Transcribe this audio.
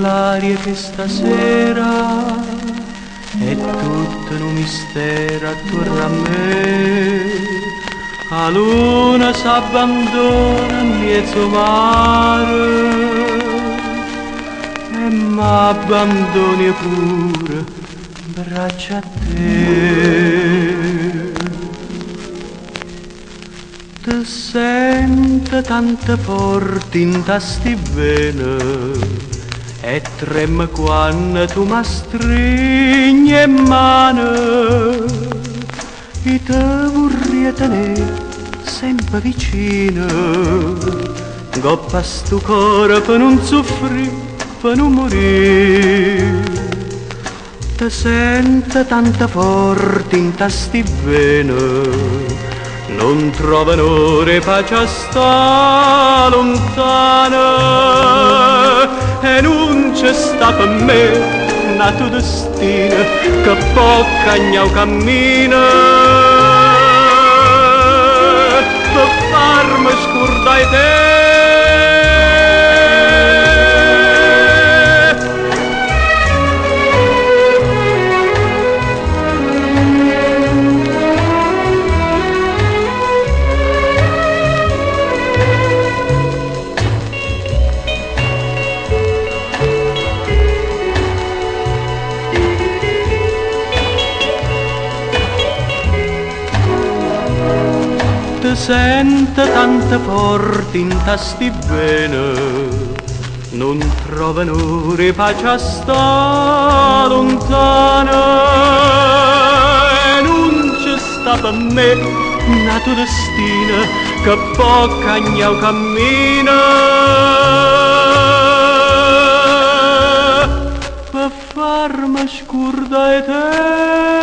l'aria che stasera è tutto un mistero attorno a me. La luna s'abbandona in mezzo mare e m'abbandoni pure braccia a te. Ti sento tanto forte in tasti vene e trema quando tu mi stringi in mano e te vorrei tenere sempre vicino. Goppa sto cuore per non soffrire, per non morire. Ti sento tanto forte in tasti vene, non trovano pace a sta lontana e non c'è sta per me nato destino che può cagnare o cammina per farmi scordare te. Ti sento tanto forte in tasti vene, non trovano pace a sta lontana e non c'è sta per me nato destino che può cagnare o cammina per farmi scordare te.